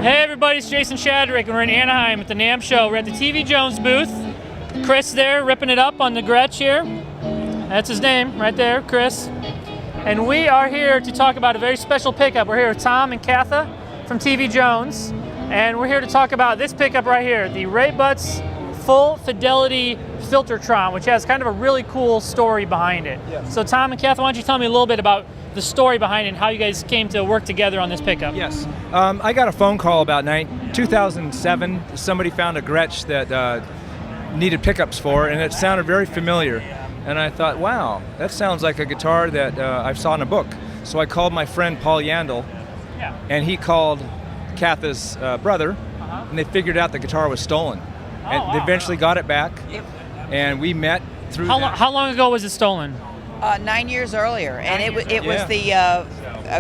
Hey everybody, it's Jason Shadrick, and we're in Anaheim at the NAMM show. We're at the TV Jones booth. Chris there, ripping it up on the Gretsch here. That's his name, right there, Chris. And we are here to talk about a very special pickup. We're here with Tom and Katha from TV Jones, and we're here to talk about this pickup right here, the Ray Butts Ful-Fidelity Filtertron, which has kind of a really cool story behind it. Yes. So Tom and Katha, why don't you tell me a little bit about the story behind it and how you guys came to work together on this pickup? Yes. I got a phone call about 2007. Somebody found a Gretsch that needed pickups for, and it sounded very familiar. And I thought, wow, that sounds like a guitar that I saw in a book. So I called my friend Paul Yandel, and he called Katha's brother, and they figured out the guitar was stolen. And they eventually got it back, and we met through How long ago was it stolen? 9 years earlier, and it was the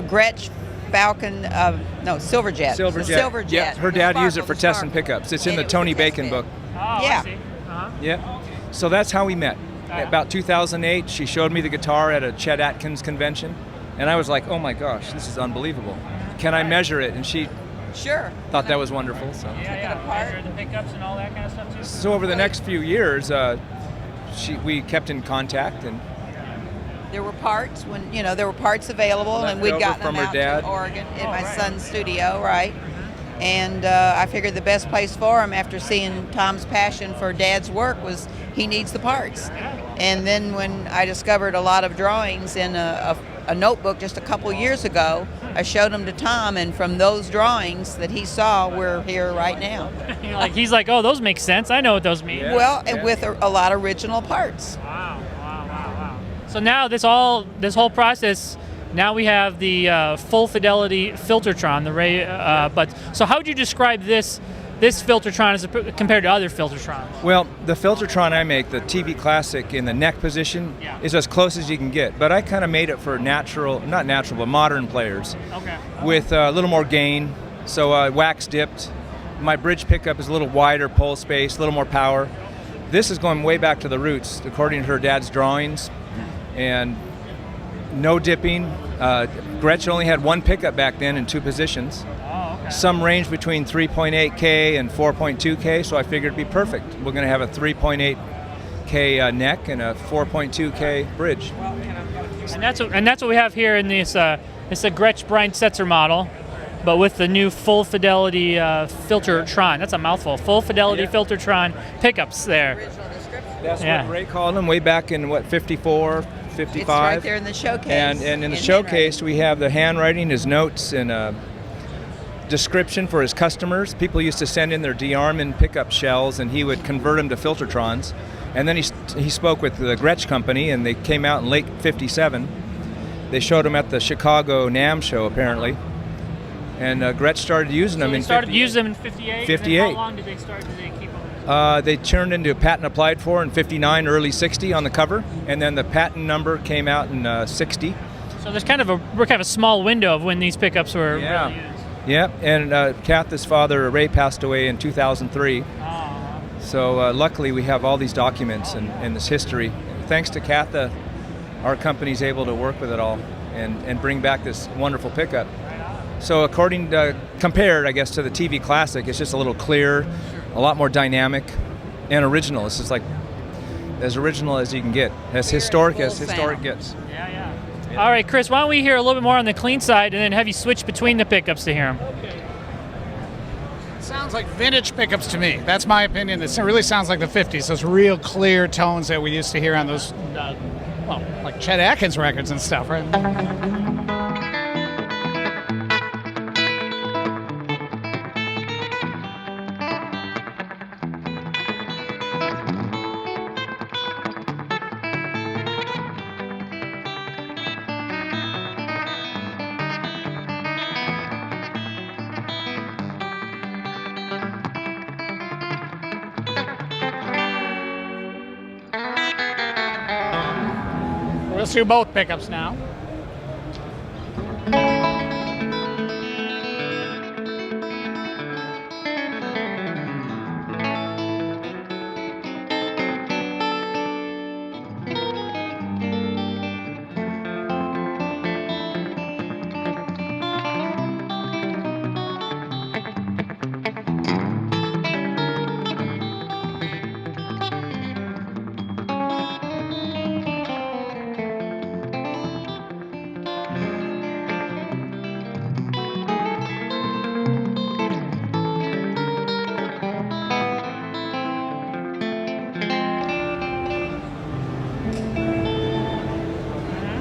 Gretsch Falcon, Silverjet. Silverjet. Yep. Her dad used it for testing pickups. It's in the Tony Bacon book. Oh, yeah. I see. Yeah. So that's how we met. About 2008, she showed me the guitar at a Chet Atkins convention, and I was like, oh my gosh, this is unbelievable. Can I measure it? And she thought that was wonderful. So. Measure the pickups and all that kind of stuff too. So over the next few years, we kept in contact, and there were parts when there were parts available, and we'd gotten them out to Oregon in my son's studio, right? And I figured the best place for him, after seeing Tom's passion for Dad's work, was he needs the parts. And then when I discovered a lot of drawings in a notebook just a couple years ago, I showed them to Tom, and from those drawings that he saw, we're here right now. He's like, oh, those make sense. I know what those mean. And with a lot of original parts. Wow. So now this whole process, now we have the Ful-Fidelity Filtertron, the Ray. But so how would you describe this Filtertron as compared to other Filtertrons? Well, the Filtertron I make, the TV Classic in the neck position, is as close as you can get. But I kind of made it for but modern players. Okay. With a little more gain, so wax dipped. My bridge pickup is a little wider pull space, a little more power. This is going way back to the roots, according to her dad's drawings. And no dipping. Gretsch only had one pickup back then in two positions. Oh, okay. Some range between 3.8K and 4.2K, so I figured it'd be perfect. We're going to have a 3.8K neck and a 4.2K bridge. And that's what we have here in this. It's a Gretsch Brian Setzer model, but with the new Ful-Fidelity Filtertron. That's a mouthful. Ful-Fidelity Filtertron pickups there. That's what Ray called them way back in 54, 55. It's right there in the showcase. And in the showcase, we have the handwriting, his notes, and a description for his customers. People used to send in their D-Armand pickup shells, and he would convert them to Filtertrons. And then he spoke with the Gretsch company, and they came out in late 57. They showed them at the Chicago NAMM show, apparently. And Gretsch started using them in 58. They started using them in 58? 58. How long did they keep them? They turned into a patent applied for in 59, early 60 on the cover, and then the patent number came out in 60. So there's kind of a small window of when these pickups were really used. Yeah, and Katha's father, Ray, passed away in 2003. Oh. So luckily we have all these documents and this history. Thanks to Katha, our company's able to work with it all and bring back this wonderful pickup. So compared, I guess, to the TV Classic, it's just a little clearer, a lot more dynamic, and original. This is like as original as you can get, as historic as historic gets. Yeah. All right, Chris, why don't we hear a little bit more on the clean side and then have you switch between the pickups to hear them? Okay. Sounds like vintage pickups to me. That's my opinion. It really sounds like the 50s, those real clear tones that we used to hear on those, like Chet Atkins records and stuff, right? Let's do both pickups now.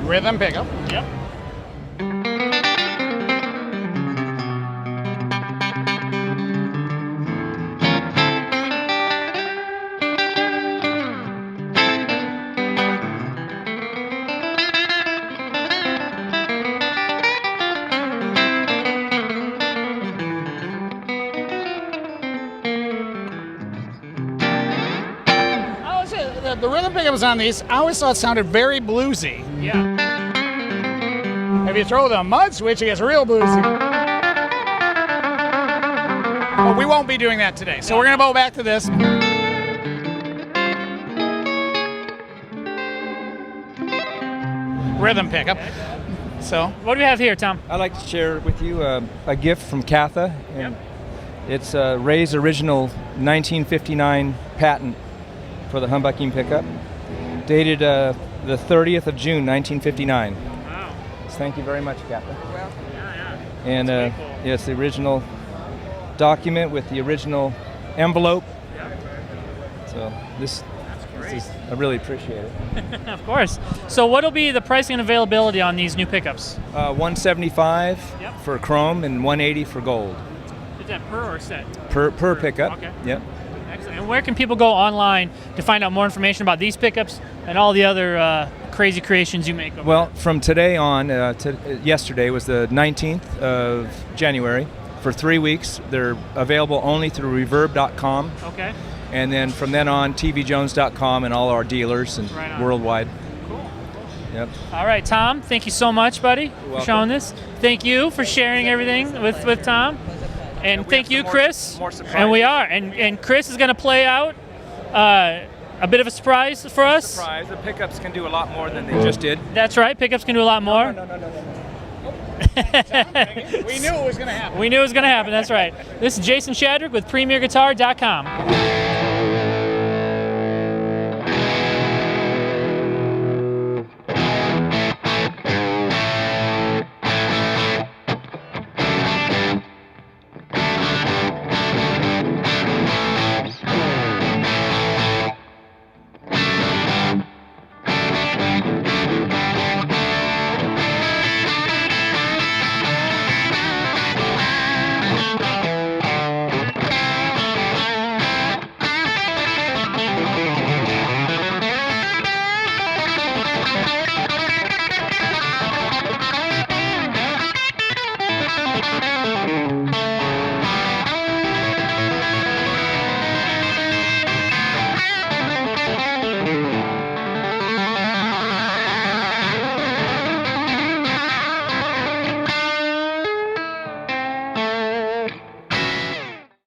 Rhythm pickup. Yep. The rhythm pickups on these, I always thought sounded very bluesy. Yeah. If you throw the mud switch, it gets real bluesy. But we won't be doing that today, so we're going to go back to this. Rhythm pickup. So, What do we have here, Tom? I'd like to share with you a gift from Katha. And it's Ray's original 1959 patent for the humbucking pickup, dated the 30th of June, 1959. Wow. So thank you very much, Katha. Yeah, yeah. And That's pretty cool. yeah, it's the original document with the original envelope. So this is, I really appreciate it. Of course. So what'll be the pricing and availability on these new pickups? $175 for chrome and $180 for gold. Is that per or set? Per pickup. Okay. Yep. Excellent. And where can people go online to find out more information about these pickups and all the other crazy creations you make over Well, from today on, yesterday was the 19th of January. For 3 weeks, they're available only through reverb.com. there? Okay. And then from then on, tvjones.com and all our dealers and Right on. worldwide. Cool. Yep. All right, Tom, thank you so much, buddy, for welcome. showing this. Thank you for sharing everything with Tom. And we thank have you, some Chris. more surprises. And we are. And Chris is going to play out a bit of a surprise for us. Surprise, the pickups can do a lot more than they just did. That's right. Pickups can do a lot more. we knew it was going to happen. We knew it was going to happen. That's right. This is Jason Shadrick with PremierGuitar.com.